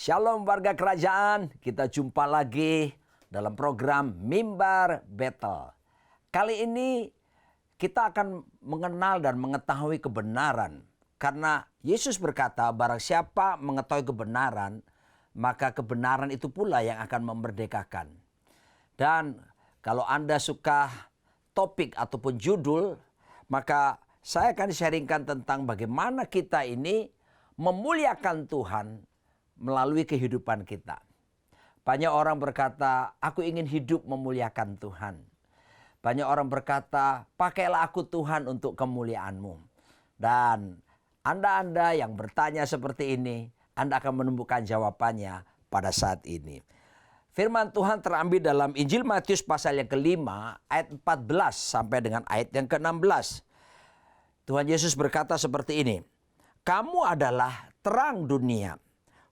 Shalom warga kerajaan, kita jumpa lagi dalam program Mimbar Battle. Kali ini kita akan mengenal dan mengetahui kebenaran. Karena Yesus berkata, barang siapa mengetahui kebenaran, maka kebenaran itu pula yang akan memerdekakan. Dan kalau Anda suka topik ataupun judul, maka saya akan sharingkan tentang bagaimana kita ini memuliakan Tuhan melalui kehidupan kita. Banyak orang berkata, aku ingin hidup memuliakan Tuhan. Banyak orang berkata, pakailah aku Tuhan untuk kemuliaan-Mu. Dan Anda yang bertanya seperti ini, Anda akan menemukan jawabannya pada saat ini. Firman Tuhan terambil dalam Injil Matius pasal yang kelima, ayat 14 sampai dengan ayat yang ke-16. Tuhan Yesus berkata seperti ini, kamu adalah terang dunia.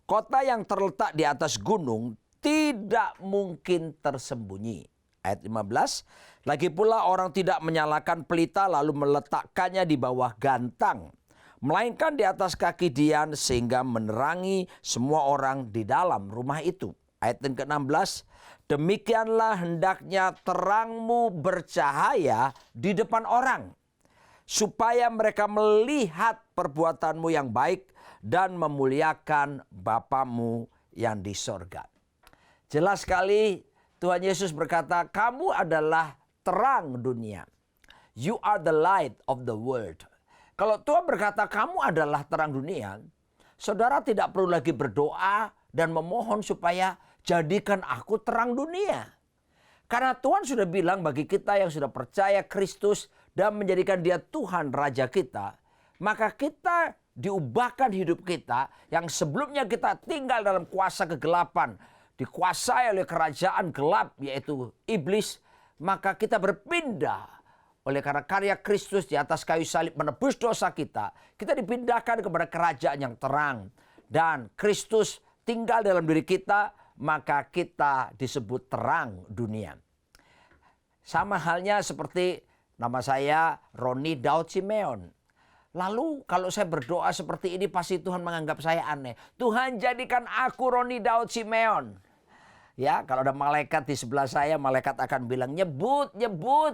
Kota yang terletak di atas gunung tidak mungkin tersembunyi. Ayat 15, lagi pula orang tidak menyalakan pelita lalu meletakkannya di bawah gantang, melainkan di atas kaki dian sehingga menerangi semua orang di dalam rumah itu. Ayat yang ke-16, demikianlah hendaknya terangmu bercahaya di depan orang, supaya mereka melihat perbuatanmu yang baik dan memuliakan Bapamu yang di sorga. Jelas sekali Tuhan Yesus berkata, kamu adalah terang dunia. You are the light of the world. Kalau Tuhan berkata kamu adalah terang dunia, saudara tidak perlu lagi berdoa dan memohon supaya jadikan aku terang dunia. Karena Tuhan sudah bilang bagi kita yang sudah percaya Kristus dan menjadikan Dia Tuhan Raja kita, maka kita diubahkan hidup kita yang sebelumnya kita tinggal dalam kuasa kegelapan, dikuasai oleh kerajaan gelap yaitu iblis, maka kita berpindah oleh karena karya Kristus di atas kayu salib menebus dosa kita. Kita dipindahkan kepada kerajaan yang terang dan Kristus tinggal dalam diri kita, maka kita disebut terang dunia. Sama halnya seperti nama saya Roni Daud Simeon. Lalu kalau saya berdoa seperti ini pasti Tuhan menganggap saya aneh. Tuhan jadikan aku Roni Daud Simeon. Ya, kalau ada malaikat di sebelah saya, malaikat akan bilang, nyebut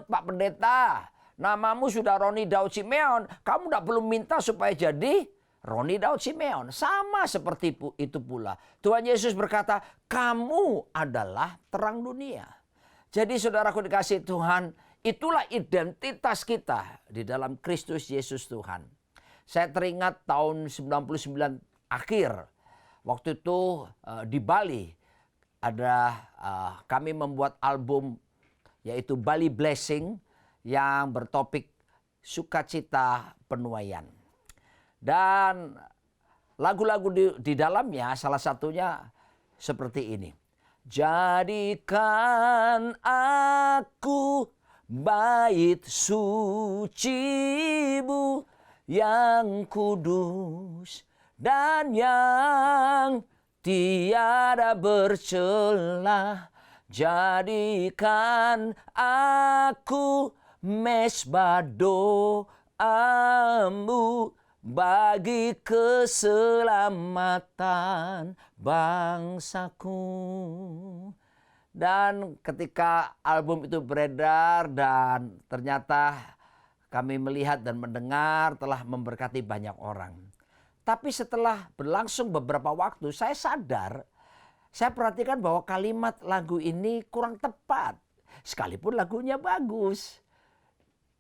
Pak Pendeta. Namamu sudah Roni Daud Simeon. Kamu tidak perlu minta supaya jadi Roni Daud Simeon. Sama seperti itu pula. Tuhan Yesus berkata, kamu adalah terang dunia. Jadi saudaraku dikasih Tuhan, itulah identitas kita di dalam Kristus Yesus Tuhan. Saya teringat tahun 99 akhir. Waktu itu di Bali kami membuat album yaitu Bali Blessing yang bertopik sukacita penuaian. Dan lagu-lagu di dalamnya salah satunya seperti ini. Jadikan aku bait suci-Mu yang kudus dan yang tiada bercela. Jadikan aku mesbah doa-Mu bagi keselamatan bangsaku. Dan ketika album itu beredar dan ternyata kami melihat dan mendengar telah memberkati banyak orang. Tapi setelah berlangsung beberapa waktu saya sadar, saya perhatikan bahwa kalimat lagu ini kurang tepat. Sekalipun lagunya bagus.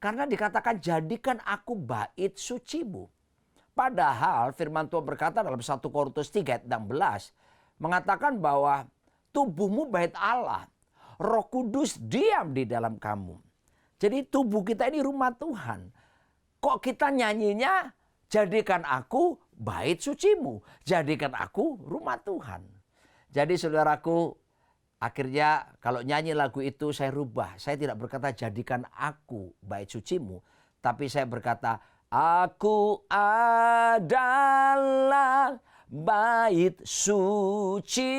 Karena dikatakan jadikan aku bait suci-Mu. Padahal firman Tuhan berkata dalam 1 Korintus 3 ayat 16 mengatakan bahwa tubuhmu bait Allah, Roh Kudus diam di dalam kamu. Jadi tubuh kita ini rumah Tuhan. Kok kita nyanyinya jadikan aku bait suci-Mu, jadikan aku rumah Tuhan. Jadi saudaraku, akhirnya kalau nyanyi lagu itu saya rubah. Saya tidak berkata jadikan aku bait suci-Mu, tapi saya berkata aku adalah bait suci-Mu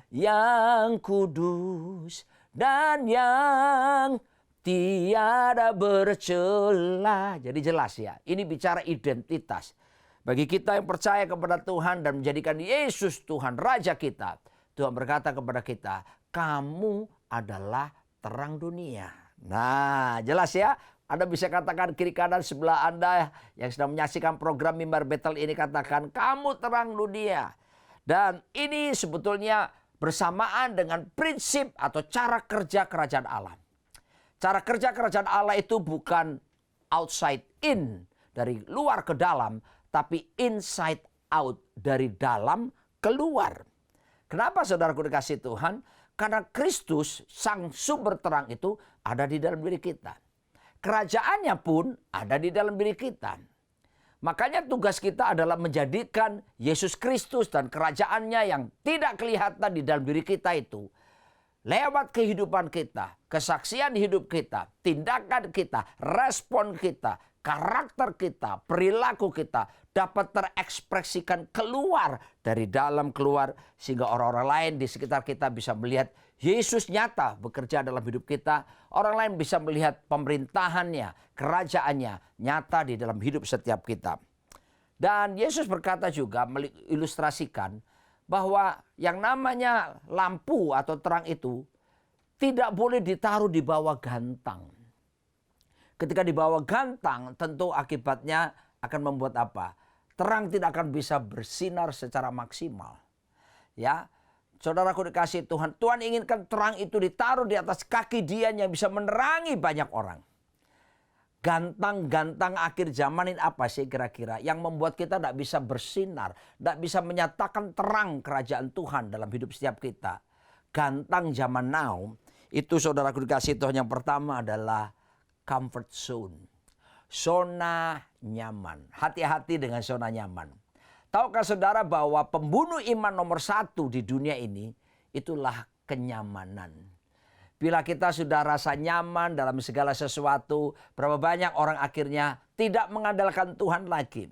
yang kudus dan yang tiada bercela. Jadi jelas ya, ini bicara identitas. Bagi kita yang percaya kepada Tuhan dan menjadikan Yesus Tuhan, Raja kita, Tuhan berkata kepada kita, kamu adalah terang dunia. Nah, jelas ya. Anda bisa katakan kiri kanan sebelah Anda yang sedang menyaksikan program Mimbar Betel ini, katakan, kamu terang dunia. Dan ini sebetulnya bersamaan dengan prinsip atau cara kerja kerajaan Allah. Cara kerja kerajaan Allah itu bukan outside in, dari luar ke dalam, tapi inside out, dari dalam keluar. Kenapa saudaraku dikasih Tuhan? Karena Kristus, sang sumber terang itu ada di dalam diri kita. Kerajaannya pun ada di dalam diri kita. Makanya tugas kita adalah menjadikan Yesus Kristus dan kerajaannya yang tidak kelihatan di dalam diri kita itu, lewat kehidupan kita, kesaksian hidup kita, tindakan kita, respon kita, karakter kita, perilaku kita dapat terekspresikan keluar dari dalam keluar, sehingga orang-orang lain di sekitar kita bisa melihat Yesus nyata bekerja dalam hidup kita. Orang lain bisa melihat pemerintahannya, kerajaannya nyata di dalam hidup setiap kita. Dan Yesus berkata juga, mengilustrasikan bahwa yang namanya lampu atau terang itu tidak boleh ditaruh di bawah gantang. Ketika di bawah gantang, tentu akibatnya akan membuat apa? Terang tidak akan bisa bersinar secara maksimal. Ya, saudaraku dikasih Tuhan, Tuhan inginkan terang itu ditaruh di atas kaki Dia yang bisa menerangi banyak orang. Gantang-gantang akhir zaman ini apa sih kira-kira yang membuat kita tidak bisa bersinar, tidak bisa menyatakan terang kerajaan Tuhan dalam hidup setiap kita? Gantang zaman now itu, saudaraku dikasih Tuhan, yang pertama adalah comfort zone. Zona nyaman. Hati-hati dengan zona nyaman. Tahukah saudara bahwa pembunuh iman nomor 1 di dunia ini itulah kenyamanan. Bila kita sudah rasa nyaman dalam segala sesuatu, berapa banyak orang akhirnya tidak mengandalkan Tuhan lagi.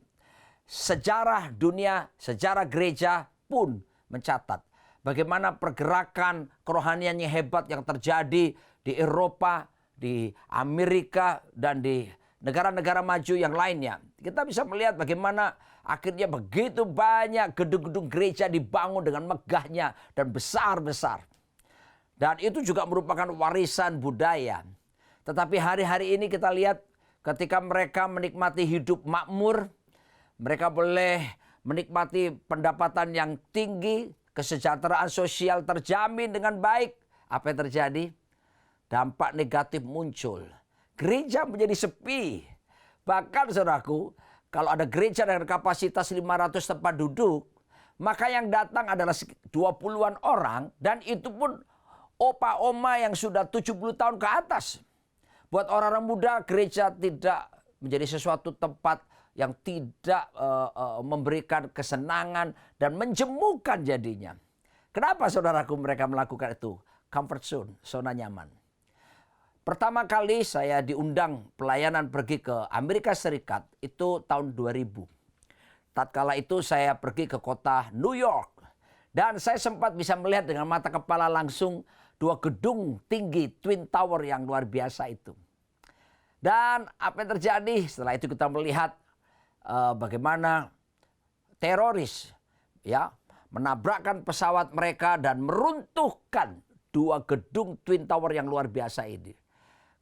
Sejarah dunia, sejarah gereja pun mencatat bagaimana pergerakan kerohaniannya hebat yang terjadi di Eropa, di Amerika, dan di negara-negara maju yang lainnya. Kita bisa melihat bagaimana akhirnya begitu banyak gedung-gedung gereja dibangun dengan megahnya dan besar-besar. Dan itu juga merupakan warisan budaya. Tetapi hari-hari ini kita lihat ketika mereka menikmati hidup makmur, mereka boleh menikmati pendapatan yang tinggi, kesejahteraan sosial terjamin dengan baik. Apa yang terjadi? Dampak negatif muncul. Gereja menjadi sepi. Bahkan saudaraku, kalau ada gereja dengan kapasitas 500 tempat duduk, maka yang datang adalah 20-an orang, dan itu pun opa-oma yang sudah 70 tahun ke atas. Buat orang-orang muda, gereja tidak menjadi sesuatu tempat yang tidak memberikan kesenangan dan menjemukan jadinya. Kenapa saudaraku mereka melakukan itu? Comfort zone, zona nyaman. Pertama kali saya diundang pelayanan pergi ke Amerika Serikat itu tahun 2000. Tatkala itu saya pergi ke kota New York. Dan saya sempat bisa melihat dengan mata kepala langsung 2 gedung tinggi Twin Tower yang luar biasa itu. Dan apa yang terjadi? Setelah itu kita melihat bagaimana teroris ya menabrakkan pesawat mereka dan meruntuhkan 2 gedung Twin Tower yang luar biasa ini.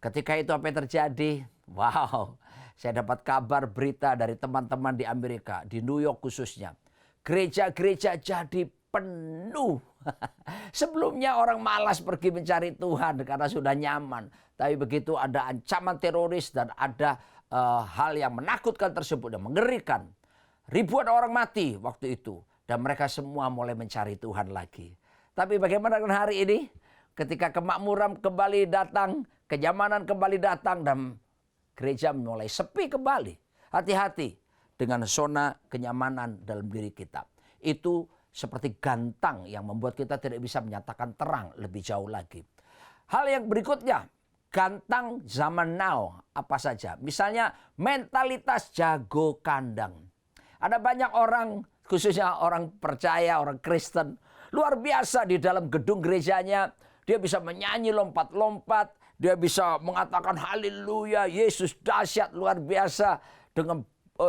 Ketika itu apa yang terjadi? Wow, saya dapat kabar berita dari teman-teman di Amerika, di New York khususnya. Gereja-gereja jadi penuh. Sebelumnya orang malas pergi mencari Tuhan karena sudah nyaman. Tapi begitu ada ancaman teroris dan ada hal yang menakutkan tersebut dan mengerikan. Ribuan orang mati waktu itu. Dan mereka semua mulai mencari Tuhan lagi. Tapi bagaimana dengan hari ini? Ketika kemakmuran kembali datang, kenyamanan kembali datang, dan gereja mulai sepi kembali. Hati-hati dengan zona kenyamanan dalam diri kita. Itu seperti gantang yang membuat kita tidak bisa menyatakan terang lebih jauh lagi. Hal yang berikutnya, gantang zaman now apa saja. Misalnya mentalitas jago kandang. Ada banyak orang, khususnya orang percaya, orang Kristen, luar biasa di dalam gedung gerejanya. Dia bisa menyanyi lompat-lompat. Dia bisa mengatakan haleluya, Yesus dahsyat, luar biasa. Dengan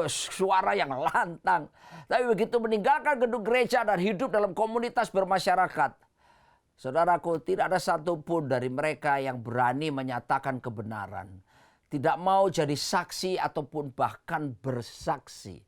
suara yang lantang. Tapi begitu meninggalkan gedung gereja dan hidup dalam komunitas bermasyarakat, saudaraku, tidak ada satupun dari mereka yang berani menyatakan kebenaran. Tidak mau jadi saksi ataupun bahkan bersaksi.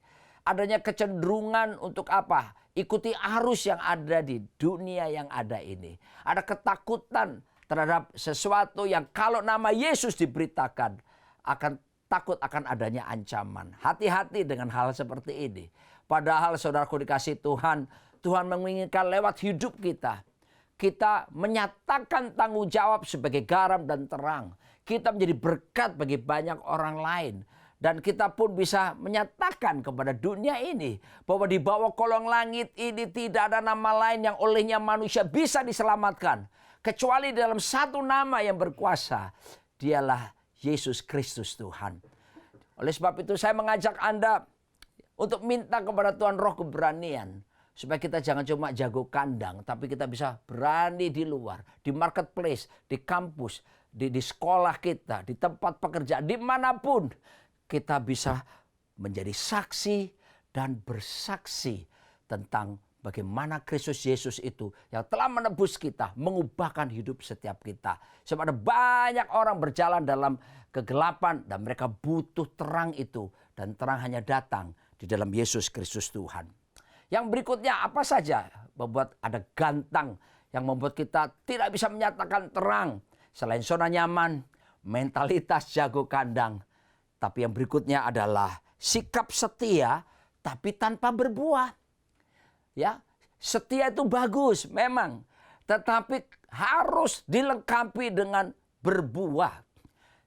Adanya kecenderungan untuk apa? Ikuti arus yang ada di dunia yang ada ini. Ada ketakutan terhadap sesuatu yang kalau nama Yesus diberitakan akan takut akan adanya ancaman. Hati-hati dengan hal seperti ini. Padahal saudaraku dikasih Tuhan, Tuhan menginginkan lewat hidup kita menyatakan tanggung jawab sebagai garam dan terang. Kita menjadi berkat bagi banyak orang lain. Dan kita pun bisa menyatakan kepada dunia ini bahwa di bawah kolong langit ini tidak ada nama lain yang olehnya manusia bisa diselamatkan. Kecuali dalam satu nama yang berkuasa. Dialah Yesus Kristus Tuhan. Oleh sebab itu saya mengajak Anda untuk minta kepada Tuhan roh keberanian. Supaya kita jangan cuma jago kandang, tapi kita bisa berani di luar, di marketplace, di kampus, di sekolah kita, di tempat pekerjaan, dimanapun. Kita bisa menjadi saksi dan bersaksi tentang bagaimana Kristus Yesus itu yang telah menebus kita, mengubahkan hidup setiap kita. Sebab ada banyak orang berjalan dalam kegelapan dan mereka butuh terang itu. Dan terang hanya datang di dalam Yesus Kristus Tuhan. Yang berikutnya apa saja membuat ada gantang yang membuat kita tidak bisa menyatakan terang. Selain zona nyaman, mentalitas jago kandang. Tapi yang berikutnya adalah sikap setia tapi tanpa berbuah. Ya, setia itu bagus memang, tetapi harus dilengkapi dengan berbuah.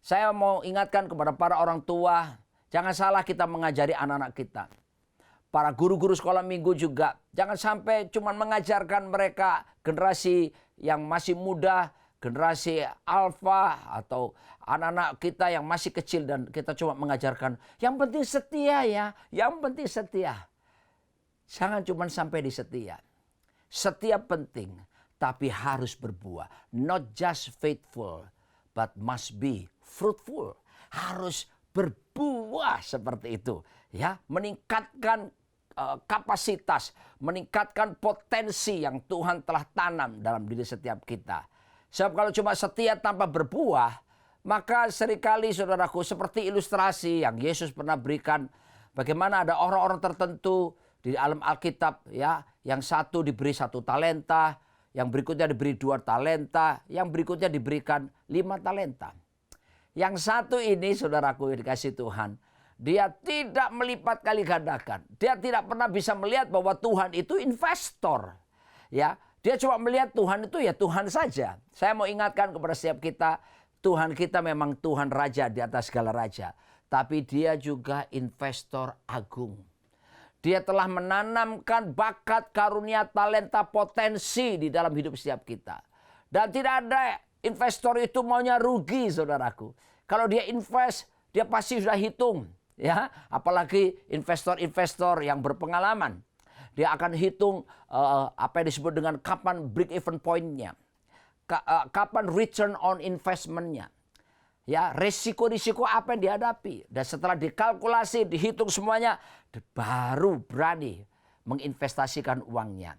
Saya mau ingatkan kepada para orang tua, jangan salah kita mengajari anak-anak kita. Para guru-guru sekolah minggu juga, jangan sampai cuma mengajarkan mereka generasi yang masih muda, generasi alfa atau anak-anak kita yang masih kecil dan kita cuma mengajarkan yang penting setia ya, yang penting setia. Jangan cuma sampai di setia. Setia penting, tapi harus berbuah. Not just faithful, but must be fruitful. Harus berbuah seperti itu, ya, meningkatkan kapasitas, meningkatkan potensi yang Tuhan telah tanam dalam diri setiap kita. Sebab kalau cuma setia tanpa berbuah, maka seringkali saudaraku seperti ilustrasi yang Yesus pernah berikan, bagaimana ada orang-orang tertentu di dalam Alkitab, ya, yang satu diberi 1 talenta, yang berikutnya diberi 2 talenta, yang berikutnya diberikan 5 talenta. Yang satu ini saudaraku dikasih Tuhan, dia tidak melipat kali gandakan. Dia tidak pernah bisa melihat bahwa Tuhan itu investor. Ya, dia cuma melihat Tuhan itu ya Tuhan saja. Saya mau ingatkan kepada setiap kita, Tuhan kita memang Tuhan Raja di atas segala raja. Tapi dia juga investor agung. Dia telah menanamkan bakat, karunia, talenta, potensi di dalam hidup setiap kita. Dan tidak ada investor itu maunya rugi, saudaraku. Kalau dia invest, dia pasti sudah hitung. Ya, apalagi investor-investor yang berpengalaman. Dia akan hitung apa yang disebut dengan kapan break even point-nya. Kapan return on investment-nya. Ya, risiko-risiko apa yang dihadapi. Dan setelah dikalkulasi, dihitung semuanya, baru berani menginvestasikan uangnya.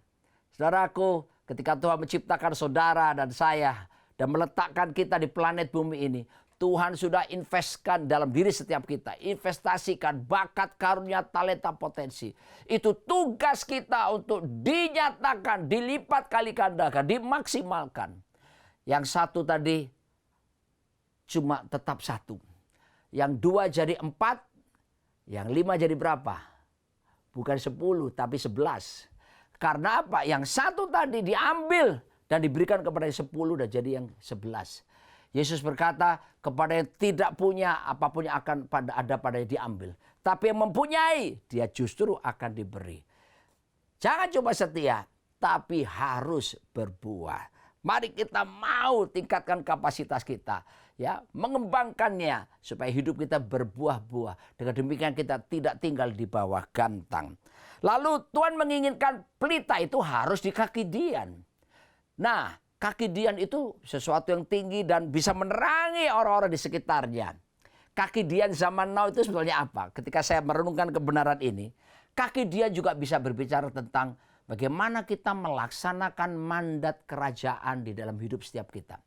Saudaraku, ketika Tuhan menciptakan saudara dan saya, dan meletakkan kita di planet bumi ini, Tuhan sudah investkan dalam diri setiap kita. Investasikan bakat, karunia, talenta, potensi. Itu tugas kita untuk dinyatakan, dilipat kali gandakan, dimaksimalkan. Yang satu tadi cuma tetap 1. Yang 2 jadi 4. Yang 5 jadi berapa? Bukan 10 tapi 11. Karena apa? Yang satu tadi diambil dan diberikan kepada yang 10 dan jadi yang 11. Yesus berkata, kepada yang tidak punya apapun yang akan ada padanya diambil. Tapi yang mempunyai, dia justru akan diberi. Jangan cuma setia, tapi harus berbuah. Mari kita mau tingkatkan kapasitas kita, ya, mengembangkannya supaya hidup kita berbuah-buah. Dengan demikian kita tidak tinggal di bawah gantang. Lalu Tuhan menginginkan pelita itu harus di kaki Dian. Nah, kaki Dian itu sesuatu yang tinggi dan bisa menerangi orang-orang di sekitarnya. kaki Dian zaman now itu sebetulnya apa? Ketika saya merenungkan kebenaran ini, kaki Dian juga bisa berbicara tentang bagaimana kita melaksanakan mandat kerajaan di dalam hidup setiap kita.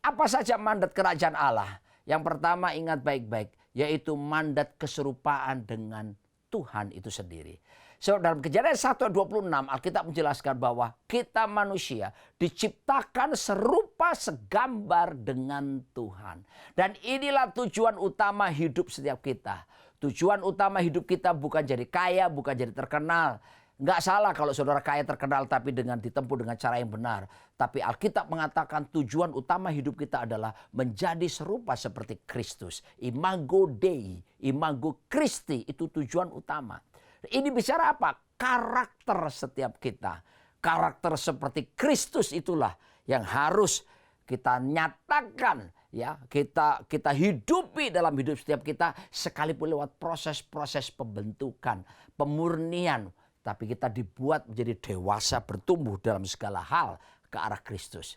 Apa saja mandat kerajaan Allah? Yang pertama, ingat baik-baik, yaitu mandat keserupaan dengan Tuhan itu sendiri. So, dalam Kejadian 1:26 Alkitab menjelaskan bahwa kita manusia diciptakan serupa segambar dengan Tuhan. Dan inilah tujuan utama hidup setiap kita. Tujuan utama hidup kita bukan jadi kaya, bukan jadi terkenal. Nggak salah kalau saudara kaya terkenal tapi ditempuh dengan cara yang benar. Tapi Alkitab mengatakan tujuan utama hidup kita adalah menjadi serupa seperti Kristus. Imago Dei, imago Christi, itu tujuan utama. Ini bicara apa? Karakter setiap kita. Karakter seperti Kristus itulah yang harus kita nyatakan, ya, kita hidupi dalam hidup setiap kita, sekalipun lewat proses-proses pembentukan, pemurnian, tapi kita dibuat menjadi dewasa, bertumbuh dalam segala hal ke arah Kristus.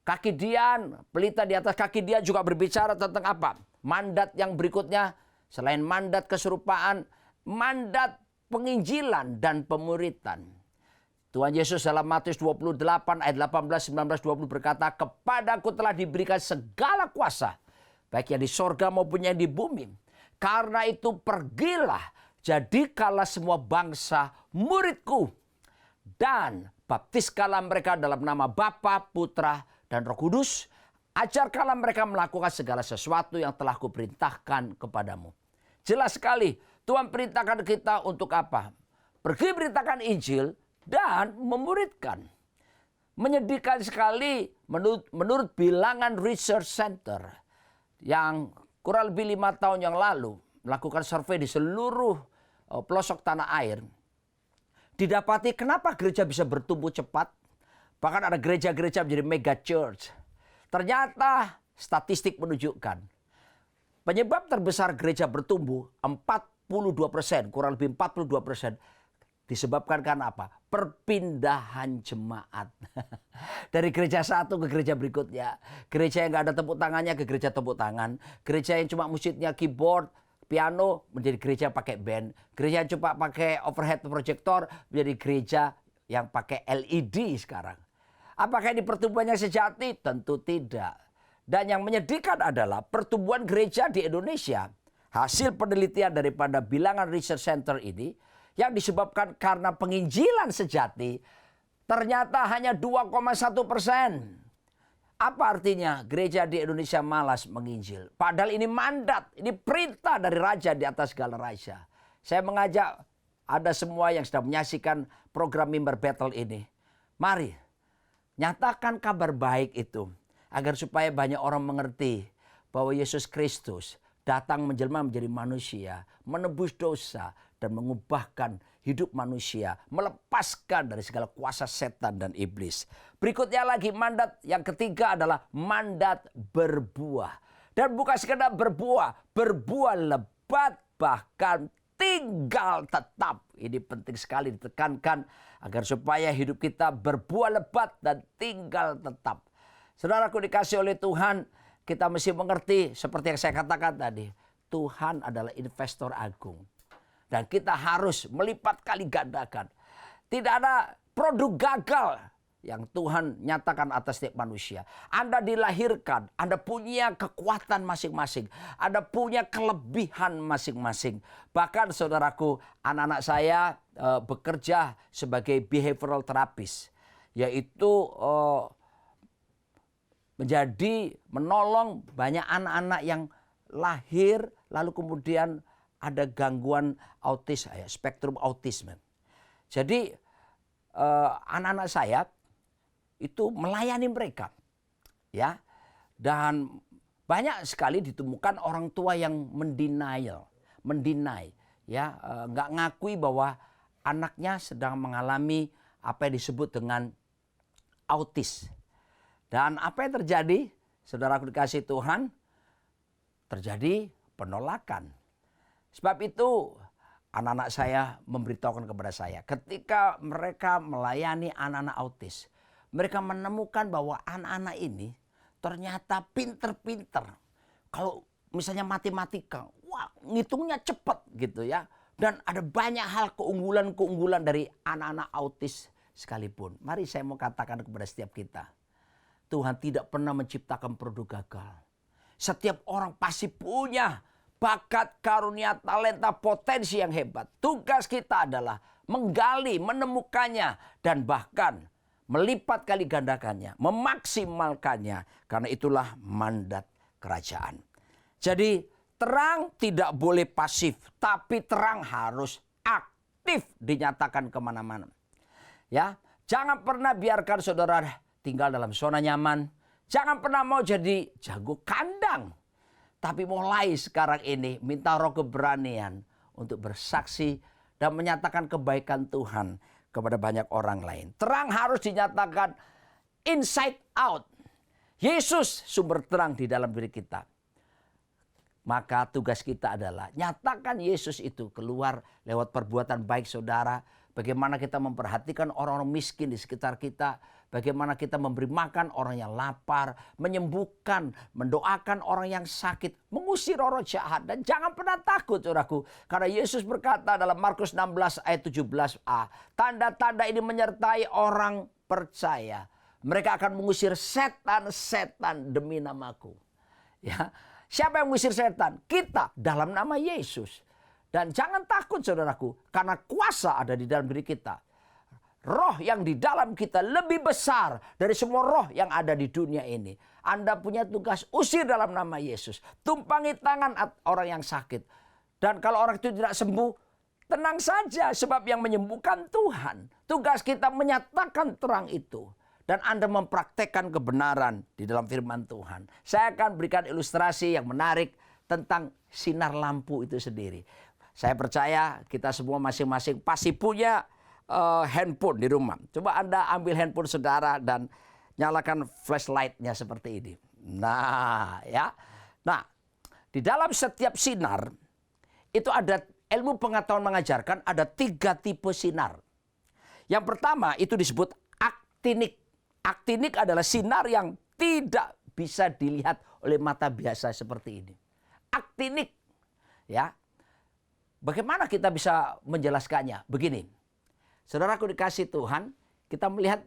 Kaki Dian, pelita di atas kaki Dian juga berbicara tentang apa? Mandat yang berikutnya, selain mandat keserupaan, mandat penginjilan dan pemuritan. Tuhan Yesus dalam Matius 28 ayat 18, 19, 20 berkata, "Kepadaku telah diberikan segala kuasa, baik yang di sorga maupun yang di bumi. Karena itu pergilah, jadikanlah semua bangsa muridku, dan baptiskalah mereka dalam nama Bapa, Putra, dan Roh Kudus. Ajarkanlah mereka melakukan segala sesuatu yang telah kuperintahkan kepadamu." Jelas sekali, Tuhan perintahkan kita untuk apa? Pergi beritakan Injil dan memuridkan. Menyedihkan sekali menurut bilangan Research Center yang kurang lebih 5 tahun yang lalu melakukan survei di seluruh pelosok tanah air. Didapati kenapa gereja bisa bertumbuh cepat. Bahkan ada gereja-gereja menjadi mega church. Ternyata statistik menunjukkan penyebab terbesar gereja bertumbuh 42%, kurang lebih 42%, disebabkan karena apa? Perpindahan jemaat. Dari gereja satu ke gereja berikutnya. Gereja yang nggak ada tepuk tangannya ke gereja tepuk tangan. Gereja yang cuma musiknya keyboard, piano, menjadi gereja pakai band. Gereja yang cuma pakai overhead projector, menjadi gereja yang pakai LED sekarang. Apakah ini pertumbuhan yang sejati? Tentu tidak. Dan yang menyedihkan adalah pertumbuhan gereja di Indonesia, hasil penelitian daripada bilangan Research Center ini, yang disebabkan karena penginjilan sejati, ternyata hanya 2,1%. Apa artinya gereja di Indonesia malas menginjil? Padahal ini mandat, ini perintah dari Raja di atas segala raja. Saya mengajak ada semua yang sedang menyaksikan program Mimbar Battle ini. Mari, nyatakan kabar baik itu, agar supaya banyak orang mengerti bahwa Yesus Kristus datang menjelma menjadi manusia, menebus dosa, dan mengubahkan hidup manusia, melepaskan dari segala kuasa setan dan iblis. Berikutnya lagi, mandat yang ketiga adalah mandat berbuah. Dan bukan sekedar berbuah, berbuah lebat, bahkan tinggal tetap. Ini penting sekali ditekankan agar supaya hidup kita berbuah lebat dan tinggal tetap. Saudaraku dikasih oleh Tuhan, kita mesti mengerti seperti yang saya katakan tadi. Tuhan adalah investor agung. Dan kita harus melipat kali gandakan. Tidak ada produk gagal yang Tuhan nyatakan atas setiap manusia. Anda dilahirkan, Anda punya kekuatan masing-masing. Anda punya kelebihan masing-masing. Bahkan saudaraku, anak-anak saya bekerja sebagai behavioral therapist. Yaitu menjadi menolong banyak anak-anak yang lahir lalu kemudian ada gangguan autis, spektrum autisme. Jadi anak-anak saya itu melayani mereka, ya. Dan banyak sekali ditemukan orang tua yang mendeny, ya, nggak ngakui bahwa anaknya sedang mengalami apa yang disebut dengan autis. Dan apa yang terjadi, saudaraku dikasih Tuhan, terjadi penolakan. Sebab itu anak-anak saya memberitahukan kepada saya, ketika mereka melayani anak-anak autis, mereka menemukan bahwa anak-anak ini ternyata pinter-pinter. Kalau misalnya matematika, wah ngitungnya cepat gitu ya. Dan ada banyak hal keunggulan-keunggulan dari anak-anak autis sekalipun. Mari saya mau katakan kepada setiap kita, Tuhan tidak pernah menciptakan produk gagal. Setiap orang pasti punya bakat, karunia, talenta, potensi yang hebat. Tugas kita adalah menggali, menemukannya, dan bahkan melipat kali gandakannya, memaksimalkannya. Karena itulah mandat kerajaan. Jadi terang tidak boleh pasif, tapi terang harus aktif dinyatakan kemana-mana. Ya, jangan pernah biarkan saudara tinggal dalam zona nyaman. Jangan pernah mau jadi jago kandang. Tapi mulai sekarang ini minta roh keberanian untuk bersaksi dan menyatakan kebaikan Tuhan kepada banyak orang lain. Terang harus dinyatakan inside out. Yesus sumber terang di dalam diri kita. Maka tugas kita adalah nyatakan Yesus itu keluar lewat perbuatan baik saudara. Bagaimana kita memperhatikan orang-orang miskin di sekitar kita. Bagaimana kita memberi makan orang yang lapar. Menyembuhkan, mendoakan orang yang sakit. Mengusir roh jahat. Dan jangan pernah takut saudaraku. Karena Yesus berkata dalam Markus 16 ayat 17a. Tanda-tanda ini menyertai orang percaya. Mereka akan mengusir setan-setan demi namaku. Ya. Siapa yang mengusir setan? Kita dalam nama Yesus. Dan jangan takut saudaraku. Karena kuasa ada di dalam diri kita. Roh yang di dalam kita lebih besar dari semua roh yang ada di dunia ini. Anda punya tugas usir dalam nama Yesus. Tumpangi tangan orang yang sakit. Dan kalau orang itu tidak sembuh, tenang saja sebab yang menyembuhkan Tuhan. Tugas kita menyatakan terang itu. Dan Anda mempraktekkan kebenaran di dalam firman Tuhan. Saya akan berikan ilustrasi yang menarik tentang sinar lampu itu sendiri. Saya percaya kita semua masing-masing pasti punya handphone di rumah. Coba Anda ambil handphone saudara dan nyalakan flashlight-nya seperti ini. Nah, ya. Nah, di dalam setiap sinar itu ada ilmu pengetahuan mengajarkan ada 3 tipe sinar. Yang pertama itu disebut aktinik. Aktinik adalah sinar yang tidak bisa dilihat oleh mata biasa seperti ini. Aktinik. Ya. Bagaimana kita bisa menjelaskannya? Begini. Saudaraku dikasih Tuhan, kita melihat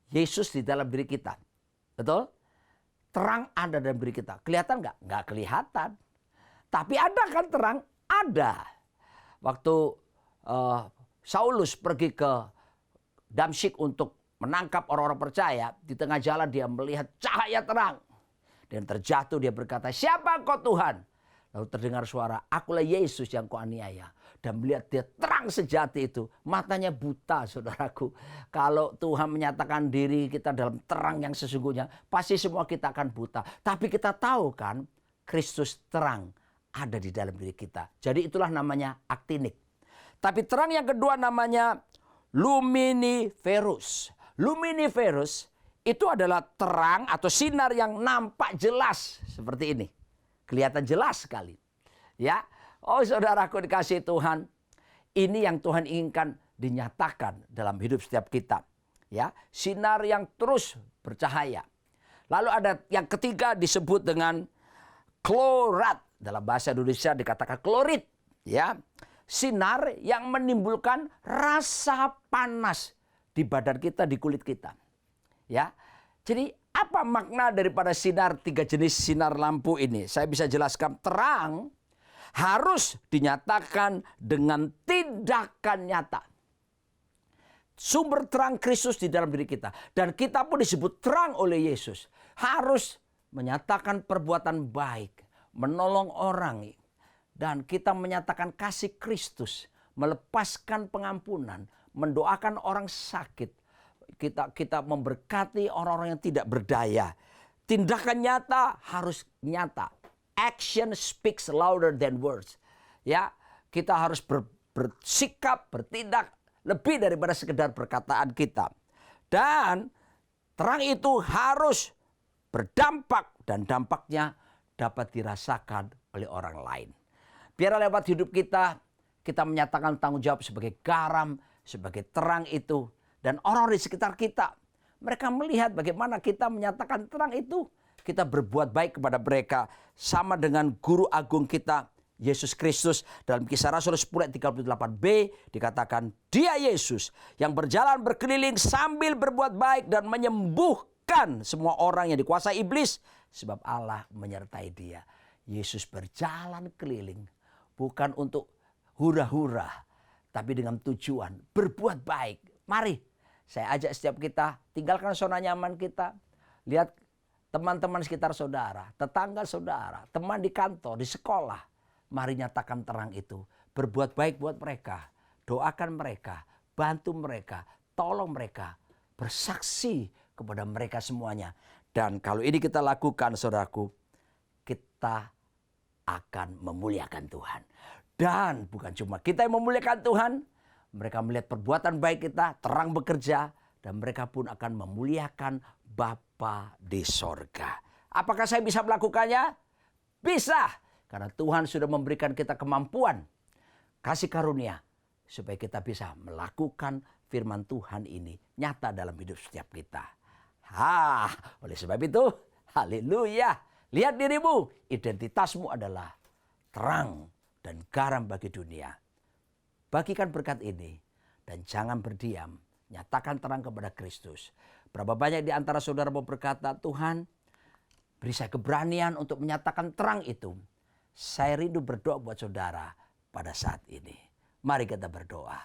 Yesus di dalam diri kita. Betul? Terang ada dalam diri kita. Kelihatan nggak? Nggak kelihatan. Tapi ada kan terang? Ada. Waktu Saulus pergi ke Damsyik untuk menangkap orang-orang percaya, di tengah jalan dia melihat cahaya terang. Dan terjatuh dia berkata, siapa engkau Tuhan? Lalu terdengar suara, akulah Yesus yang kau aniaya. Dan melihat dia terang sejati itu. Matanya buta saudaraku. Kalau Tuhan menyatakan diri kita dalam terang yang sesungguhnya, pasti semua kita akan buta. Tapi kita tahu kan, Kristus terang ada di dalam diri kita. Jadi itulah namanya aktinik. Tapi terang yang kedua namanya luminiferus. Luminiferus itu adalah terang atau sinar yang nampak jelas seperti ini. Kelihatan jelas sekali. Ya. Oh saudaraku dikasih Tuhan. Ini yang Tuhan inginkan dinyatakan dalam hidup setiap kita. Ya. Sinar yang terus bercahaya. Lalu ada yang ketiga disebut dengan klorat. Dalam bahasa Indonesia dikatakan klorit. Ya. Sinar yang menimbulkan rasa panas di badan kita, di kulit kita. Ya. Jadi apa makna daripada sinar 3 jenis sinar lampu ini? Saya bisa jelaskan. Terang harus dinyatakan dengan tindakan nyata. Sumber terang Kristus di dalam diri kita. Dan kita pun disebut terang oleh Yesus. Harus menyatakan perbuatan baik. Menolong orang. Dan kita menyatakan kasih Kristus. Melepaskan pengampunan. Mendoakan orang sakit. Kita memberkati orang-orang yang tidak berdaya. Tindakan nyata harus nyata. Action speaks louder than words. Ya, kita harus bersikap, bertindak lebih daripada sekedar perkataan kita. Dan terang itu harus berdampak dan dampaknya dapat dirasakan oleh orang lain. Biar lewat hidup kita menyatakan tanggung jawab sebagai garam, sebagai terang itu. Dan orang di sekitar kita, mereka melihat bagaimana kita menyatakan terang itu. kita berbuat baik kepada mereka. Sama dengan guru agung kita, Yesus Kristus. Dalam Kisah Rasul 10 ayat 38b dikatakan, dia Yesus yang berjalan berkeliling sambil berbuat baik dan menyembuhkan semua orang yang dikuasai iblis. Sebab Allah menyertai dia. Yesus berjalan keliling bukan untuk hura-hura, tapi dengan tujuan berbuat baik. Mari saya ajak setiap kita, tinggalkan zona nyaman kita. Lihat teman-teman sekitar saudara, tetangga saudara, teman di kantor, di sekolah. Mari nyatakan terang itu. Berbuat baik buat mereka. Doakan mereka, bantu mereka, tolong mereka. Bersaksi kepada mereka semuanya. Dan kalau ini kita lakukan, saudaraku, kita akan memuliakan Tuhan. Dan bukan cuma kita yang memuliakan Tuhan, mereka melihat perbuatan baik kita, terang bekerja, dan mereka pun akan memuliakan Bapa di sorga. Apakah saya bisa melakukannya? Bisa. Karena Tuhan sudah memberikan kita kemampuan, kasih karunia, supaya kita bisa melakukan firman Tuhan ini nyata dalam hidup setiap kita. Oleh sebab itu, haleluya. Lihat dirimu, identitasmu adalah terang dan garam bagi dunia. Bagikan berkat ini dan jangan berdiam. Nyatakan terang kepada Kristus. Berapa banyak di antara saudara mau berkata, Tuhan beri saya keberanian untuk menyatakan terang itu. Saya rindu berdoa buat saudara pada saat ini. Mari kita berdoa.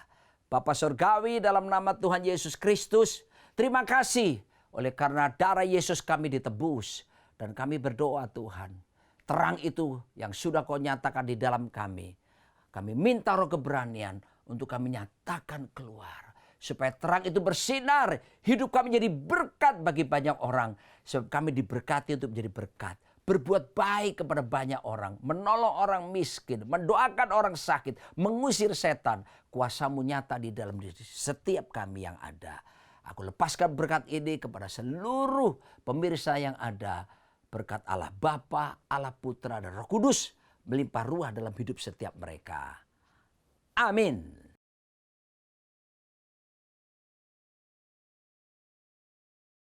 Bapa Surgawi, dalam nama Tuhan Yesus Kristus, terima kasih oleh karena darah Yesus kami ditebus. Dan kami berdoa Tuhan, terang itu yang sudah kau nyatakan di dalam kami. Kami minta roh keberanian untuk kami nyatakan keluar. Supaya terang itu bersinar, hidup kami jadi berkat bagi banyak orang. Sebab kami diberkati untuk menjadi berkat. Berbuat baik kepada banyak orang, menolong orang miskin, mendoakan orang sakit, mengusir setan. Kuasamu nyata di dalam diri setiap kami yang ada. Aku lepaskan berkat ini kepada seluruh pemirsa yang ada. Berkat Allah Bapa, Allah Putra, dan Roh Kudus melimpah ruah dalam hidup setiap mereka. Amin.